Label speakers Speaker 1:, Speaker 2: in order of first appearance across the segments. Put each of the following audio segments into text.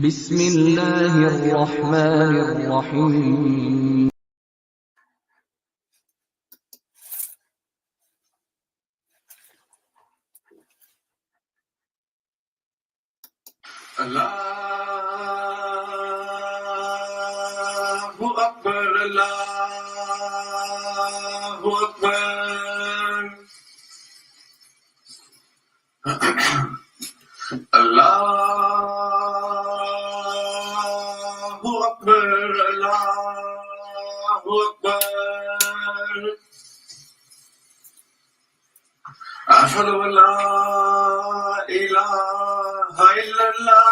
Speaker 1: بسم اللہ الرحمن الرحیم.
Speaker 2: اللہ اکبر اللہ اکبر اللہ اکبر اللہ اکبر اشہد ان لا الہ الا اللہ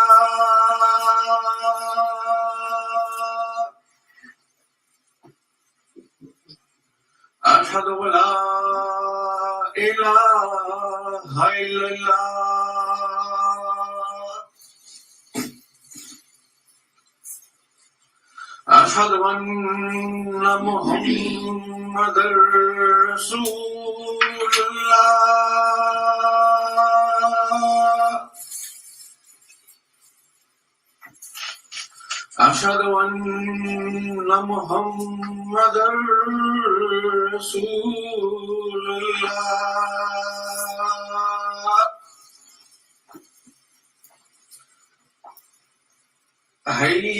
Speaker 2: اشہد ان لا الہ الا اللہ اشہد ان محمد رسول اللہ اشہد ان محمد رسول اللہ حی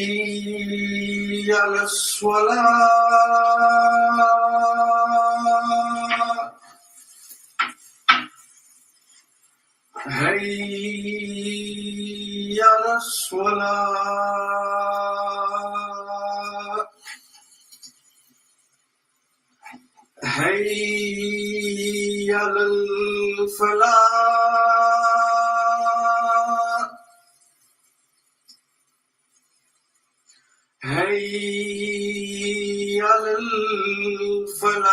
Speaker 2: علی الصلاۃ حی علی الصلاۃ حی علی الفلاح حی علی الفلاح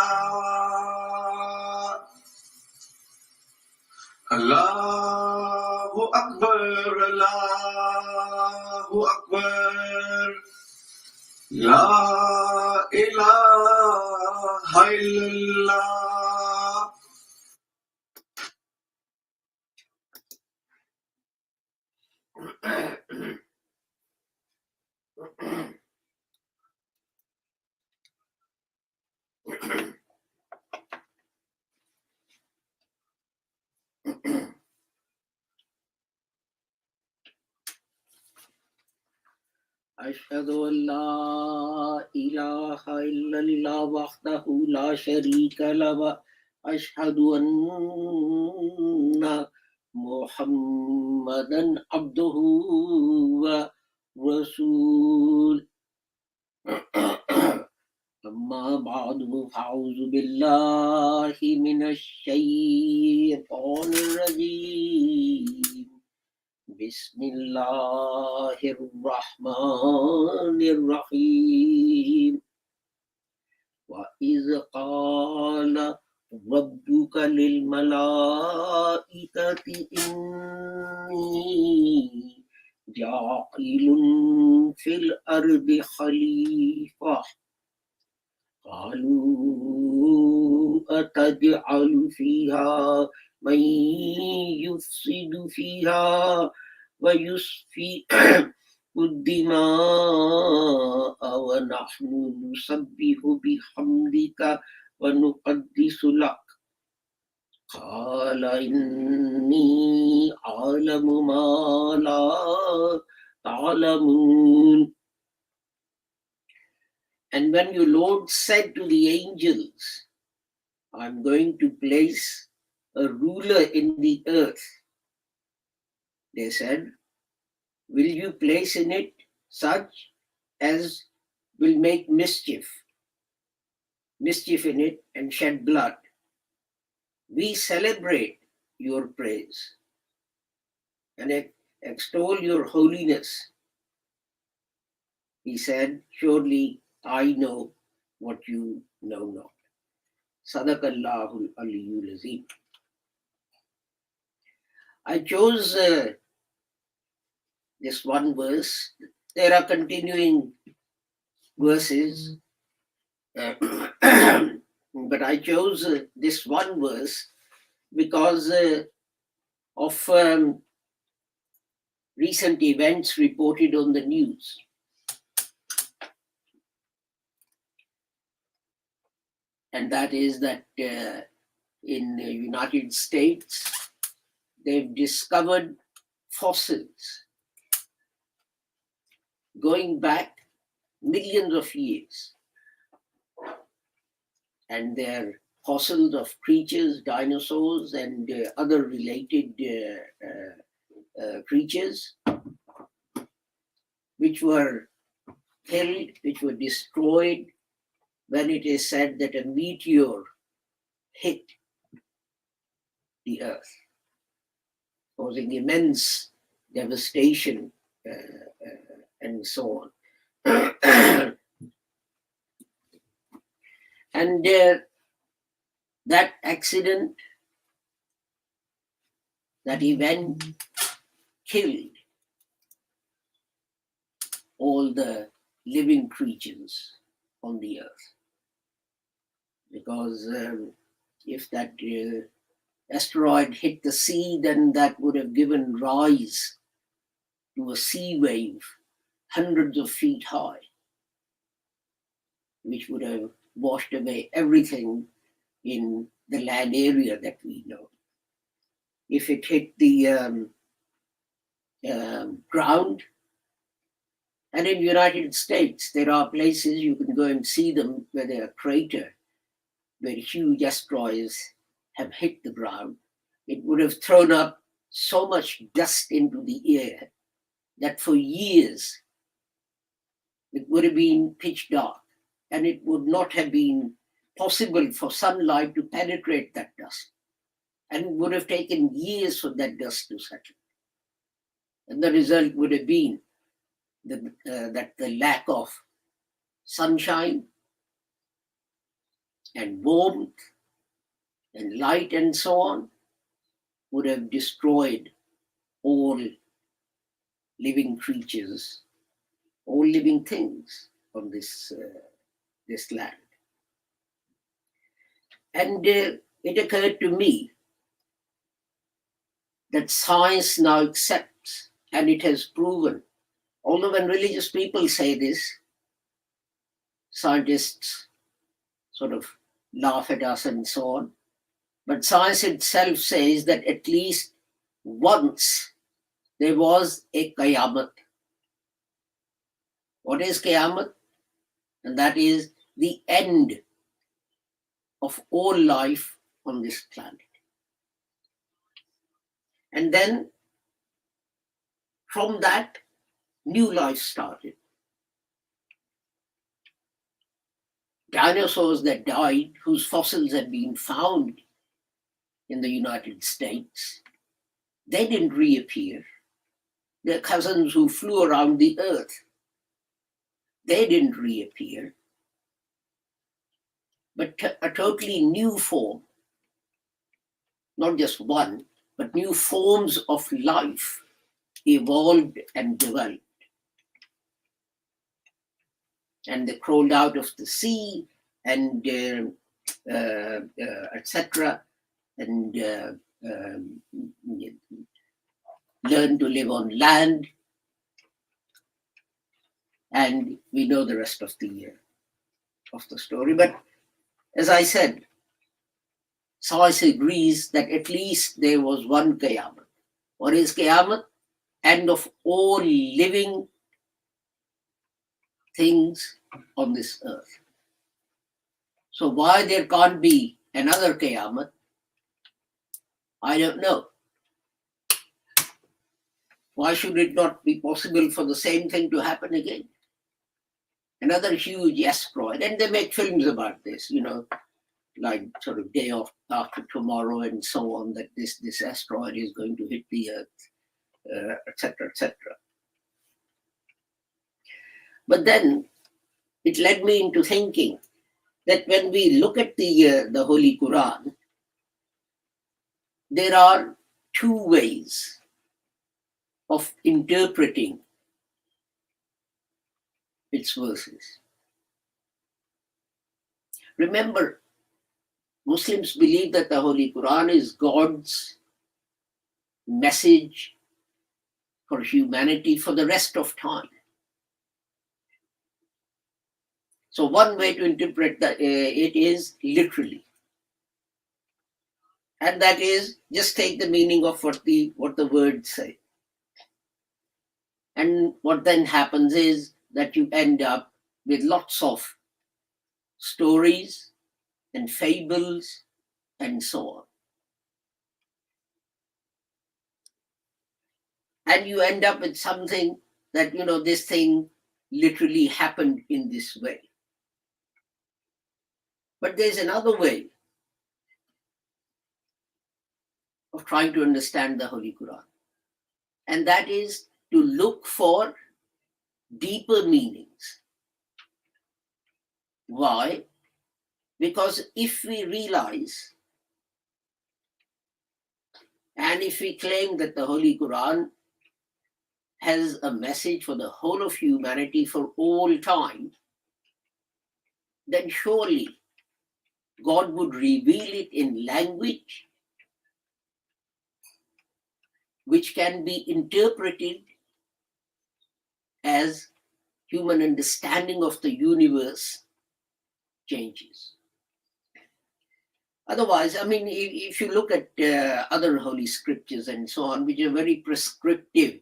Speaker 2: اللہ اکبر اللہ اکبر لا الہ الا اللہ.
Speaker 3: أشهد أن لا إله إلا الله وحده لا شريك له وأشهد أن محمدا عبده ورسوله أما بعد فأعوذ بالله من الشيطان الرجيم بسم اللہ الرحمن الرحیم وَإِذْ قَالَ رَبُّكَ لِلْمَلَائِكَةِ إِنِّي جَاعِلٌ فِي الْأَرْضِ خَلِيفَةً قَالُوا أَتَجْعَلُ فِيهَا مَن يُفْسِدُ فِيهَا وَيُسْفِكُ الدِّمَاءَ وَنَحْنُ نُسَبِّحُ بِحَمْدِكَ وَنُقَدِّسُ لَكَ قَالَ إِنِّي أَعْلَمُ مَا لَا تَعْلَمُونَ. And when your Lord said to the angels, I'm going to place a ruler in the earth, they said, will you place in it such as will make mischief in it and shed blood? We celebrate your praise and extol your holiness. He said, surely I know what you know not. Sadaqallahul Aliyyul Azim. I chose this one verse. There are continuing verses, but I chose this one verse because of recent events reported on the news. And that is that in the United States, they've discovered fossils going back millions of years. And they're fossils of creatures, dinosaurs, and other related creatures, which were killed, which were destroyed when it is said that a meteor hit the earth, causing immense devastation and so on. And that accident, that event killed all the living creatures on the earth. Because if that asteroid hit the sea, then that would have given rise to a sea wave hundreds of feet high, which would have washed away everything in the land area that we know. If it hit the ground, and in the United States, there are places you can go and see them where there are craters, where huge asteroids have hit the ground. It would have thrown up so much dust into the air that for years it would have been pitch dark, and it would not have been possible for sunlight to penetrate that dust. And it would have taken years for that dust to settle. And the result would have been that the lack of sunshine and warmth and light and so on would have destroyed all living creatures, all living things on this land. And it occurred to me that science now accepts, and it has proven, although when religious people say this, scientists sort of laugh at us and so on, but science itself says that at least once there was a Qiyamah. What is Qiyamah? And that is the end of all life on this planet. And then from that, new life started. Dinosaurs that died, whose fossils have been found in the United States, they didn't reappear. Their cousins who flew around the earth, they didn't reappear. But a totally new form, not just one, but new forms of life evolved and developed. And they crawled out of the sea and etc. and learned to live on land. And we know the rest of the story. But as I said, science agrees that at least there was one Qiyamah. What is Qiyamah? End of all living things on this earth. So why there can't be another Qiyamah, I don't know. Why should it not be possible for the same thing to happen again? Another huge asteroid, and they make films about this, like sort of day after tomorrow and so on, that this asteroid is going to hit the earth, etc., etc. But then it led me into thinking that when we look at the Holy Quran, there are two ways of interpreting its verses. Remember, Muslims believe that the Holy Quran is God's message for humanity for the rest of time. So one way to interpret it is literally. And that is, just take the meaning of what the words say. And what then happens is that you end up with lots of stories and fables and so on. And you end up with something that, this thing literally happened in this way. But there's another way of trying to understand the Holy Quran. And that is to look for deeper meanings. Why? Because if we realize and if we claim that the Holy Quran has a message for the whole of humanity for all time, then surely God would reveal it in language which can be interpreted as human understanding of the universe changes. Otherwise, if you look at other holy scriptures and so on, which are very prescriptive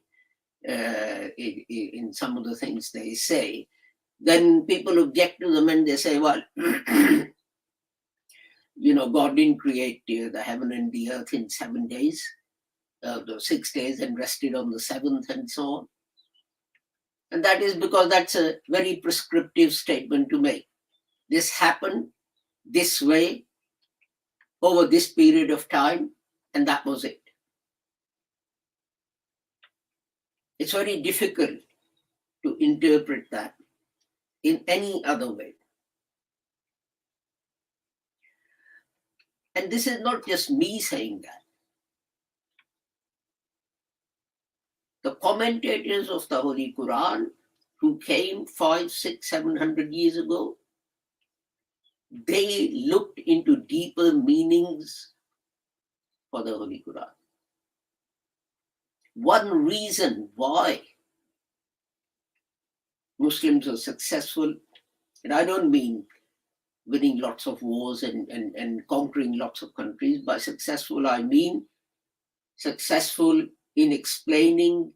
Speaker 3: in some of the things they say, then people object to them and they say, well, God didn't create the heaven and the earth in 7 days, the 6 days, and rested on the seventh and so on. And that is because that's a very prescriptive statement to make. This happened this way over this period of time, and that was it. It's very difficult to interpret that in any other way. And this is not just me saying that. The commentators of the Holy Quran who came 500, 600, 700 years ago, they looked into deeper meanings for the Holy Quran. One reason why Muslims are successful, and I don't mean winning lots of wars and conquering lots of countries. By successful, I mean successful in explaining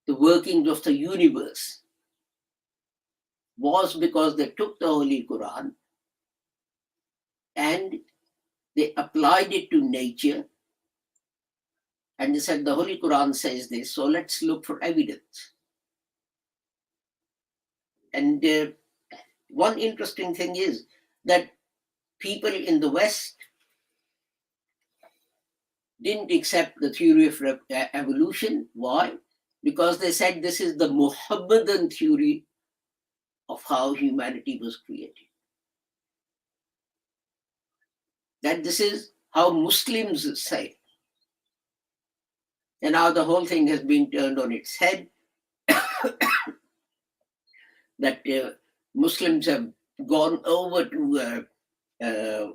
Speaker 3: the workings of the universe, was because they took the Holy Quran and they applied it to nature, and they said the Holy Quran says this, so let's look for evidence. And one interesting thing is that people in the West didn't accept the theory of evolution. Why? Because they said this is the Muhammadan theory of how humanity was created. That this is how Muslims say. And now the whole thing has been turned on its head. That Muslims have gone over to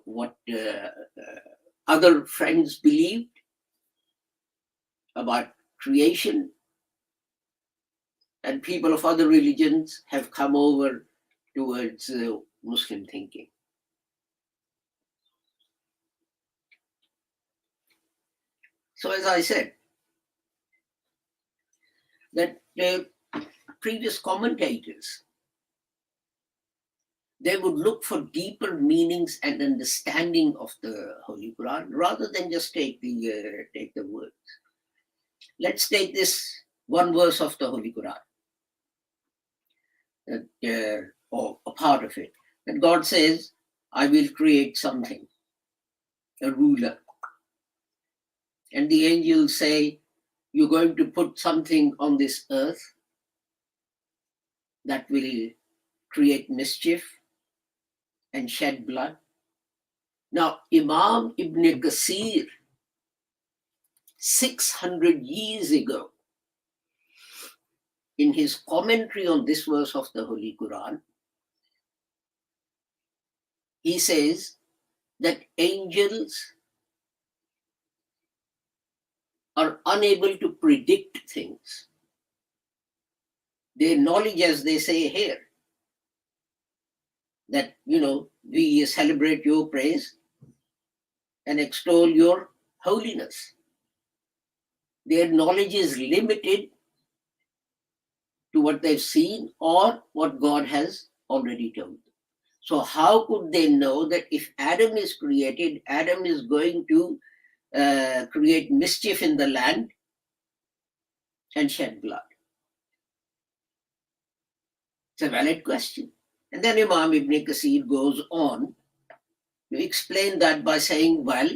Speaker 3: what other friends believed about creation, and people of other religions have come over towards Muslim thinking. So as I said, that previous commentators, they would look for deeper meanings and understanding of the Holy Quran rather than just take the words. Let's take this one verse of the Holy Quran, or a part of it. And God says, I will create something, a ruler. And the angels say, you're going to put something on this earth that will create mischief and shed blood. Now, Imam Ibn Kathir, 600 years ago, in his commentary on this verse of the Holy Quran, he says that angels are unable to predict things. Their knowledge, as they say here, that, we celebrate your praise and extol your holiness. Their knowledge is limited to what they've seen or what God has already told them. So how could they know that if Adam is created, Adam is going to create mischief in the land and shed blood? It's a valid question. And then Imam Ibn Kathir goes on to explain that by saying, well,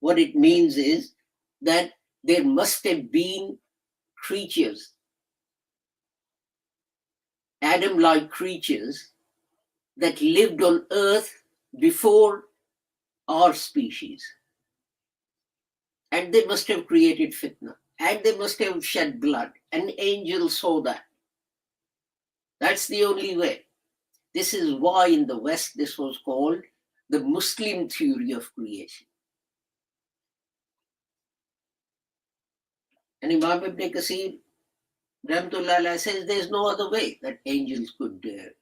Speaker 3: what it means is that there must have been creatures, Adam-like creatures, that lived on earth before our species. And they must have created fitna. And they must have shed blood. And angels saw that. That's the only way. This is why in the West this was called the Muslim theory of creation. And Imam Ibn Kathir, Rahmatullah Alayhi, says there's no other way that angels could do that,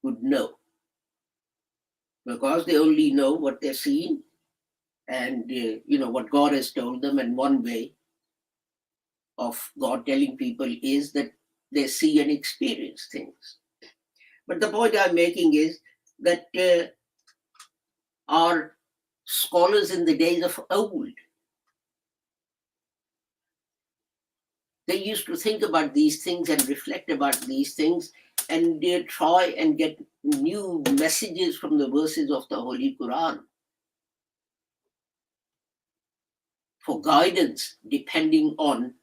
Speaker 3: could know. Because they only know what they're seeing and, what God has told them. And one way of God telling people is that they see and experience things. But the point I'm making is that our scholars in the days of old, they used to think about these things and reflect about these things, and they try and get new messages from the verses of the Holy Quran for guidance, depending on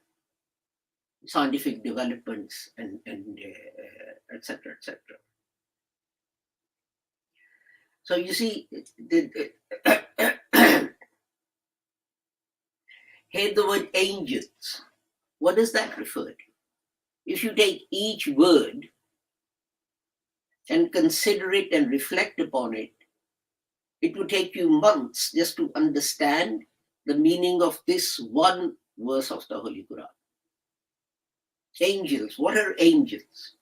Speaker 3: scientific developments and etc., etc. So you see, here the word angels, what does that refer to? If you take each word and consider it and reflect upon it, it would take you months just to understand the meaning of this one verse of the Holy Quran. Angels, what are angels?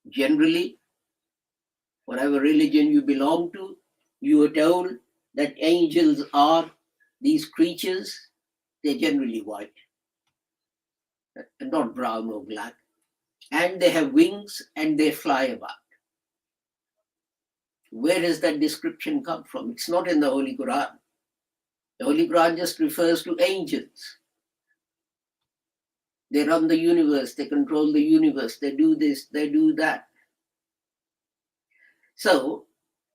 Speaker 3: Generally, whatever religion you belong to, you are told that angels are these creatures. They're generally white, not brown or black, and they have wings and they fly about. Where does that description come from? It's not in the Holy Quran. The Holy Quran just refers to angels. They run the universe, they control the universe, they do this, they do that. So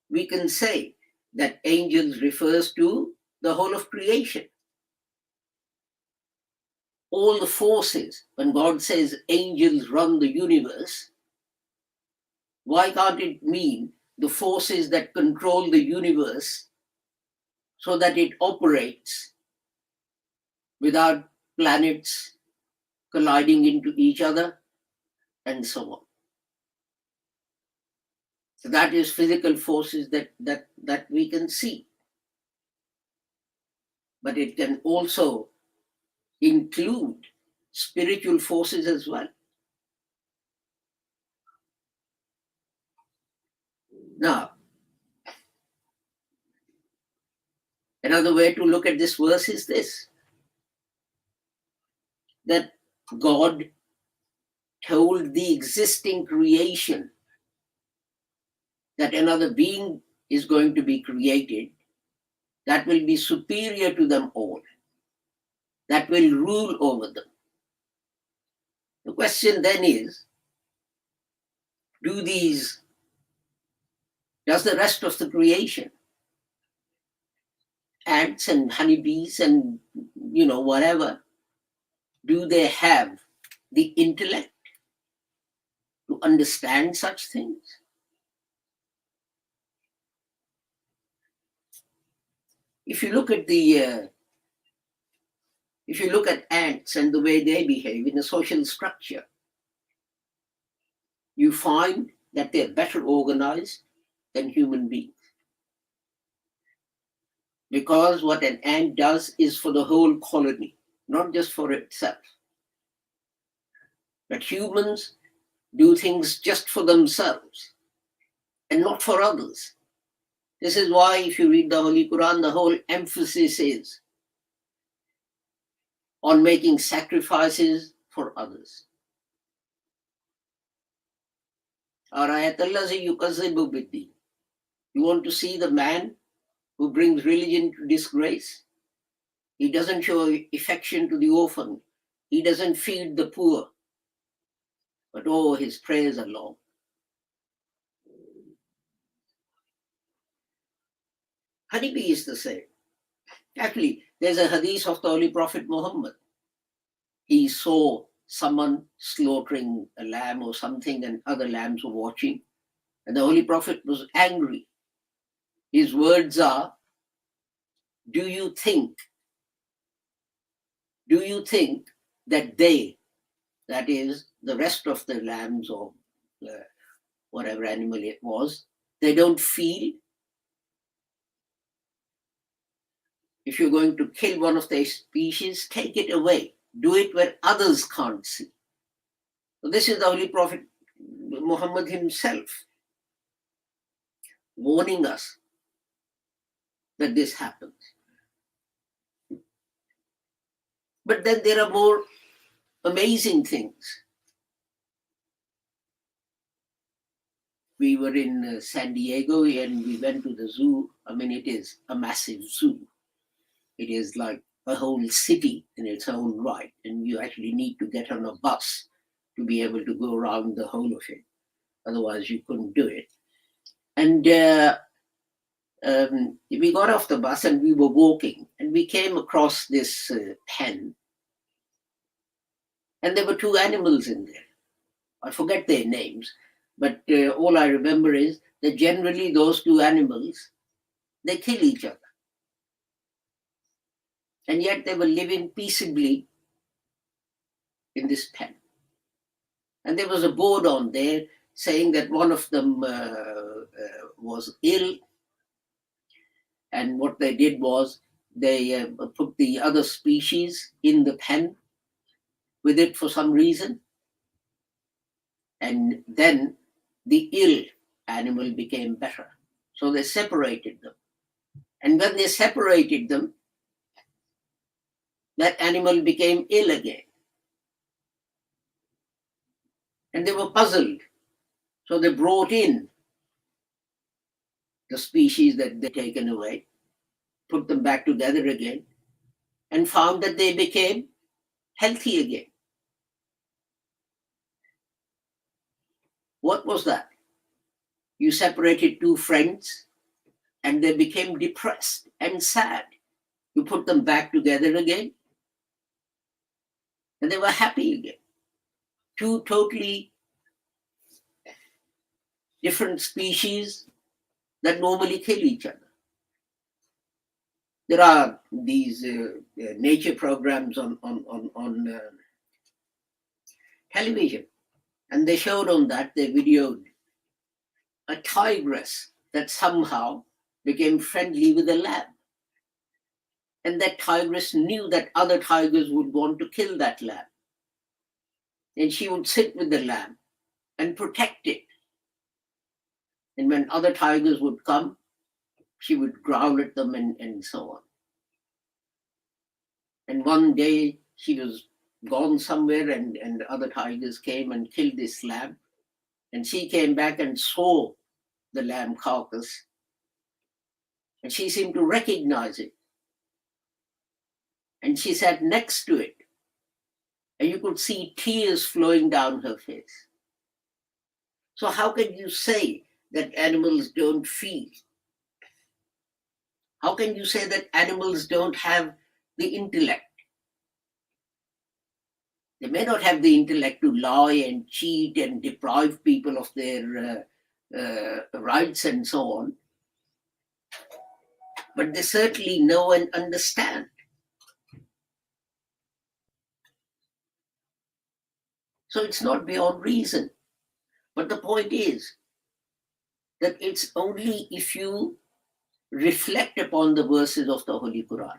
Speaker 3: we can say that angels refers to the whole of creation. All the forces, when God says angels run the universe, why can't it mean the forces that control the universe so that it operates without planets colliding into each other and so on? So that is physical forces that we can see. But it can also include spiritual forces as well. Now, another way to look at this verse is this, that God told the existing creation that another being is going to be created that will be superior to them all, that will rule over them. The question then is, does the rest of the creation, ants and honeybees and whatever, do they have the intellect to understand such things? If you look at ants and the way they behave in a social structure, you find that they're better organized than human beings. Because what an ant does is for the whole colony, not just for itself. But humans do things just for themselves and not for others. This is why, if you read the Holy Quran, the whole emphasis is on making sacrifices for others. You want to see the man who brings religion to disgrace? He doesn't show affection to the orphan. He doesn't feed the poor. But oh, his prayers are long. Honeybee is the same. Actually, there's a hadith of the Holy Prophet Muhammad. He saw someone slaughtering a lamb or something, and other lambs were watching. And the Holy Prophet was angry. His words are, do you think that they, that is, the rest of the lambs or whatever animal it was, they don't feel? If you're going to kill one of their species, take it away. Do it where others can't see. So this is the Holy Prophet Muhammad himself warning us that this happens. But then there are more amazing things. We were in San Diego and we went to the zoo. I mean, it is a massive zoo. It is like a whole city in its own right, and you actually need to get on a bus to be able to go around the whole of it. Otherwise, you couldn't do it. And we got off the bus and we were walking, and we came across this pen, and there were two animals in there. I forget their names, but all I remember is that generally those two animals, they kill each other. And yet they were living peaceably in this pen. And there was a board on there saying that one of them was ill. And what they did was they put the other species in the pen with it for some reason. And then the ill animal became better. So they separated them. And when they separated them, that animal became ill again. And they were puzzled. So they brought in the species that they'd taken away, put them back together again, and found that they became healthy again. What was that? You separated two friends and they became depressed and sad. You put them back together again and they were happy again. Two totally different species that normally kill each other. There are these nature programs on television, and they showed on that, they videoed a tigress that somehow became friendly with a lamb. And that tigress knew that other tigers would want to kill that lamb. And she would sit with the lamb and protect it. And when other tigers would come, she would growl at them and so on. And one day she was gone somewhere and other tigers came and killed this lamb. And she came back and saw the lamb carcass. And she seemed to recognize it. And she sat next to it. And you could see tears flowing down her face. So how can you say that animals don't feel? How can you say that animals don't have the intellect? They may not have the intellect to lie and cheat and deprive people of their rights and so on, but they certainly know and understand. So it's not beyond reason. But the point is that it's only if you reflect upon the verses of the Holy Quran,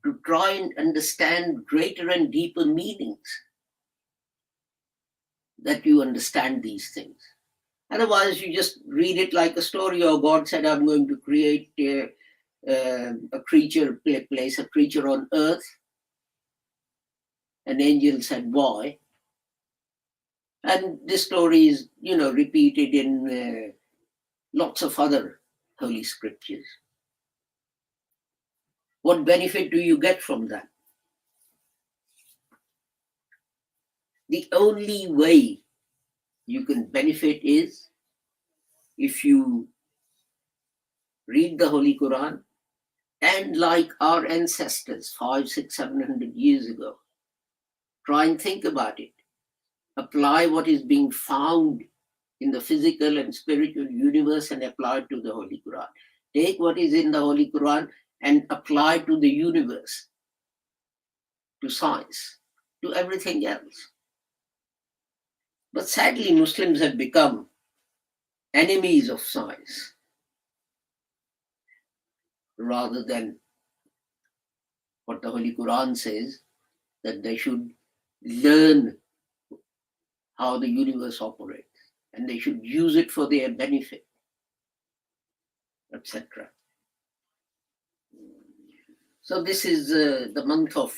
Speaker 3: to try and understand greater and deeper meanings, that you understand these things. Otherwise, you just read it like a story, or God said, I'm going to create a creature, place a creature on earth. An angel said, why? And this story is, repeated in lots of other holy scriptures. What benefit do you get from that? The only way you can benefit is if you read the Holy Quran and, like our ancestors 500, 600, 700 years ago, try and think about it. Apply what is being found in the physical and spiritual universe and apply it to the Holy Quran. Take what is in the Holy Quran and apply to the universe, to science, to everything else. But sadly, Muslims have become enemies of science rather than what the Holy Quran says, that they should learn how the universe operates and they should use it for their benefit, etc. So this is the month of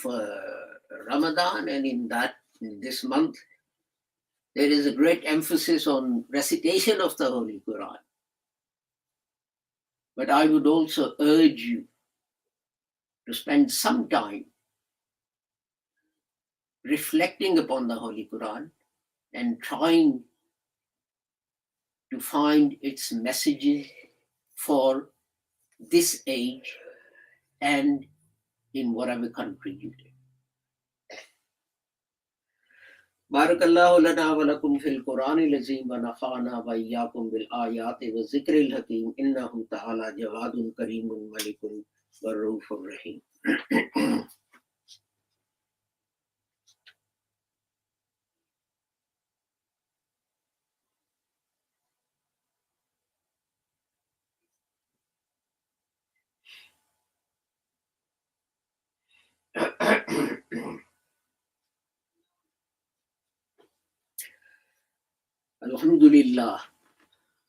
Speaker 3: Ramadan, and in this month, there is a great emphasis on recitation of the Holy Quran. But I would also urge you to spend some time reflecting upon the Holy Quran and trying to find its messages for this age and in whatever country you live. Barakallahu lana wa lakum fil Qur'anil azim wa nafa'ana wa iyyakum bil ayati wa zikril hakim innahu ta'ala jawadun karimun malikun wa raufur rahim. Alhamdulillah.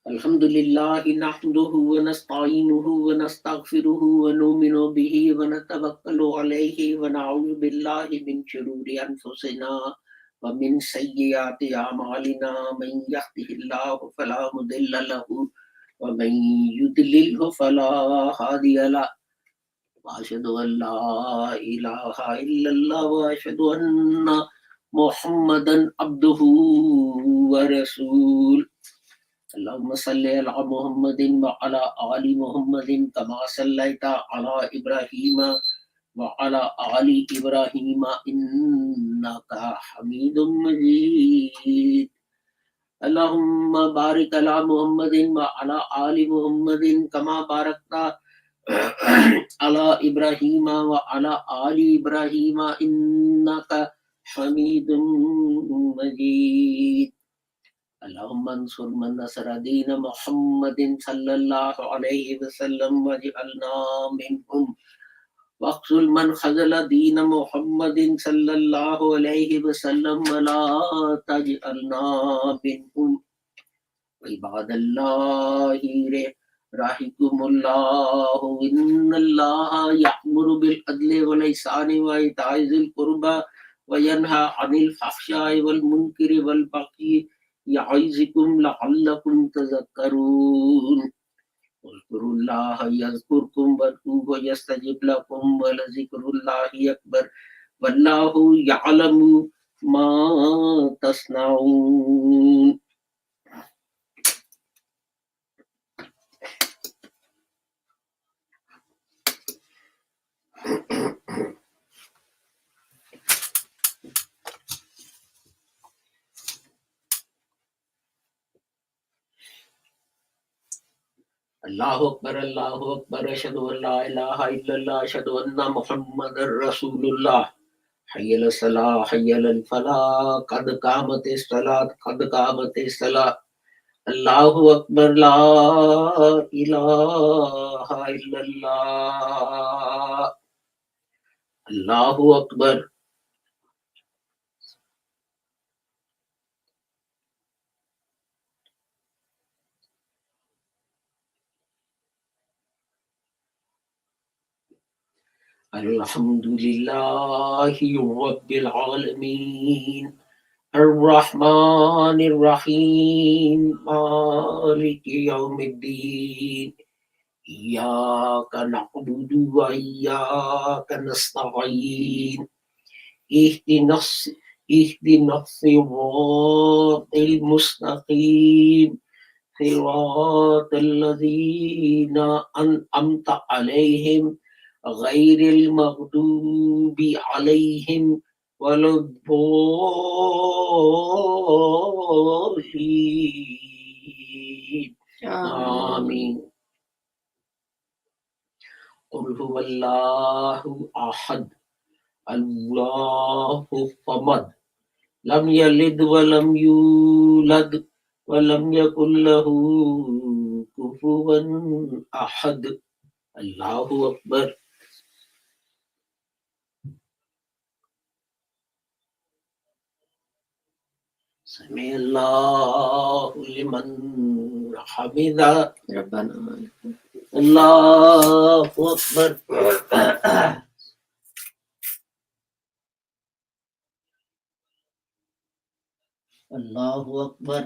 Speaker 3: Alhamdulillah nahmaduhu wa nasta'inuhu wa nastaghfiruhu wa nu'minu bihi wa natawakkalu alayhi wa na'udhu billahi min shururi anfusina wa min sayyiati a'malina. Man yahdihillahu fala mudilla lahu wa man yudlilhu fala hadiya lahu. Wa ashhadu an la ilaha illallah wa ashhadu anna Muhammadan abduhu wa rasul. Allahumma salli ala Muhammadin wa ala ali Muhammadin kama sallaita ala Ibrahima wa ala ali Ibrahima innaka Hamidum Majid. Allahumma barik ala Muhammadin wa ala ali Muhammadin kama barakta ala Ibrahima wa ala ali Ibrahima innaka Hamidum Majid. Allahumma ansur man nasara dina Muhammadin sallallahu alayhi wa sallam waj'alna minhum waqsul man khazala dina Muhammadin sallallahu alayhi wa sallam wa la taj'alna minhum. Wa ibadallahi rahikumullahu innallaha ya'muru bil adli wal ihsani wa ita'i dhil qurba وَيَنْهَى عَنِ الْفَحْشَاءِ وَالْمُنْكَرِ وَالْبَغْيِ يَعِظُكُمْ لَعَلَّكُمْ تَذَكَّرُونَ اذْكُرُوا اللَّهَ يَذْكُرْكُمْ وَادْعُوهُ يَسْتَجِبْ لَكُمْ وَلَذِكْرُ اللَّهِ أَكْبَرُ وَاللَّهُ يَعْلَمُ مَا تَصْنَعُونَ. Allahu Akbar, ashhadu an la ilaha illallah, ashhadu anna Muhammadar Rasulullah. Hayya ala salah, hayya ala falah, qad qamatis salat, qad qamatis salat. Allahu Akbar, la ilaha إله إلا الله. الله أكبر. الحمد لله رب العالمين الرحمن الرحيم مالك يوم الدين إياك نعبد وإياك نستعين اهدنا الصراط المستقيم صراط الذين أنعمت عليهم غير المغضوب عليهم ولا الضالين. آمين. قل هو الله أحد الله الصمد لم يلد ولم يولد ولم يكن له كفوا أحد. الله أكبر. سمع الله لمن حمده.
Speaker 4: ربنا
Speaker 3: الله أكبر. الله أكبر.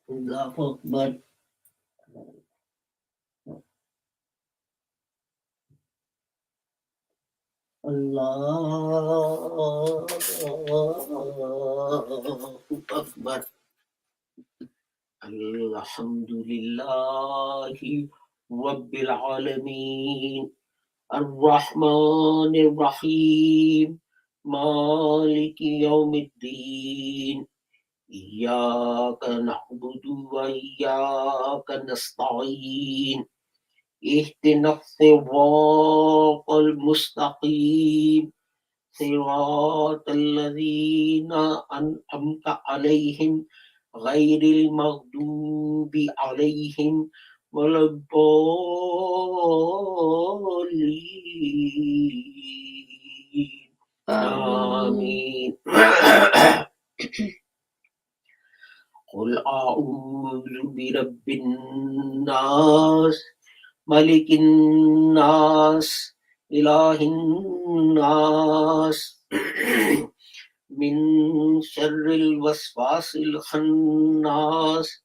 Speaker 3: الله أكبر. الله أكبر. الحمد لله رب العالمين الرحمن الرحيم مالك يوم الدين إياك نعبد وإياك نستعين اهدنا الصراط المستقيم صراط الذين أنعمت عليهم غير المغضوب عليهم ولا الضالين. آمين. قل أعوذ برب الناس ملك الناس إله الناس من شر الوسواس الخناس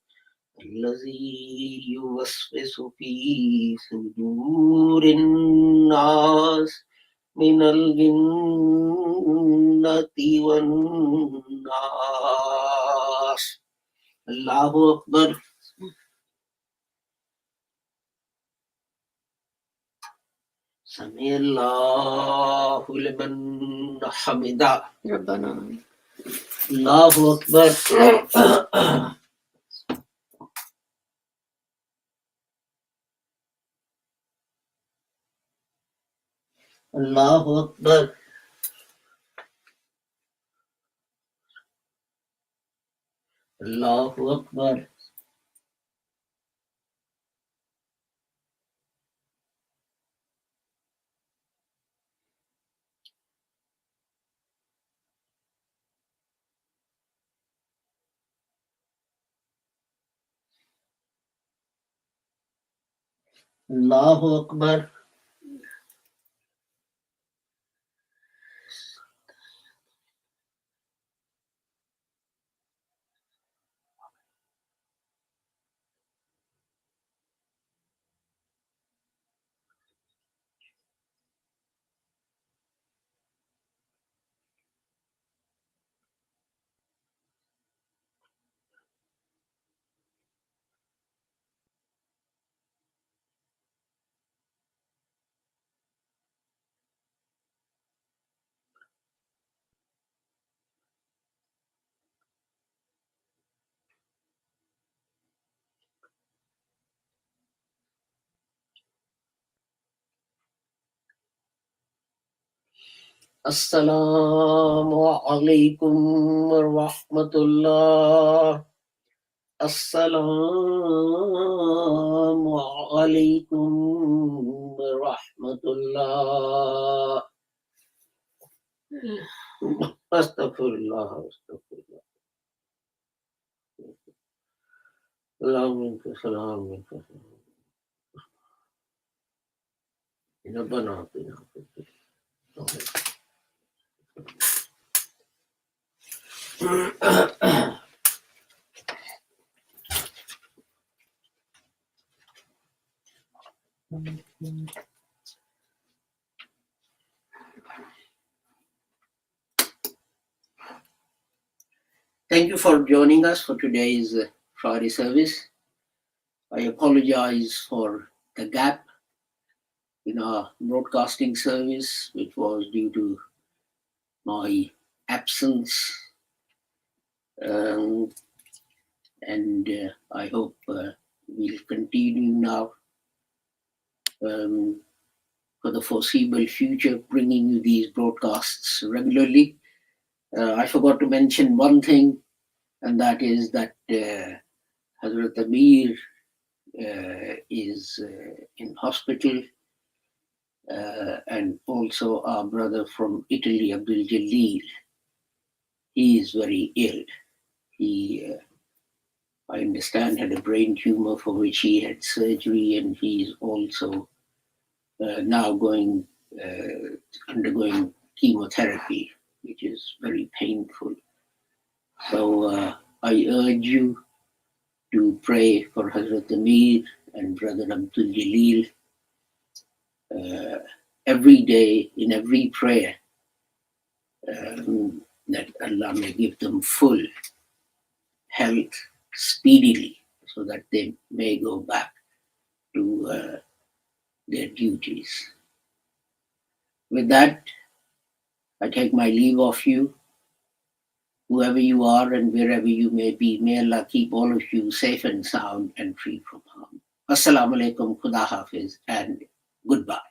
Speaker 3: الذي يوسوس في صدور الناس من الجنة والناس. الله أكبر. سمع الله لمن حمده.
Speaker 4: ربنا
Speaker 3: الله أكبر. الله أكبر. الله أكبر. الله أكبر. السلام علیکم ورحمۃ اللہ Assalamu alaikum wa rahmatullah. Astaghfirullah, astaghfirullah. Salam minka, salam minka. Rabbana atina fid dunya. Thank you for joining us for today's Friday service. I apologize for the gap in our broadcasting service, which was due to my absence. And I hope we'll continue now for the foreseeable future, bringing you these broadcasts regularly. I forgot to mention one thing, and that is that Hazrat Amir is in hospital, and also our brother from Italy, Abdul Jalil, he is very ill. He, I understand, had a brain tumor for which he had surgery, and he is also now undergoing chemotherapy, which is very painful. So I urge you to pray for Hazrat Amir and Brother Abdul Jalil every day, in every prayer, that Allah may give them full health speedily, so that they may go back to their duties. With that, I take my leave of you. Whoever you are and wherever you may be, may Allah keep all of you safe and sound and free from harm. Assalamu alaikum, Khuda Hafiz, and goodbye.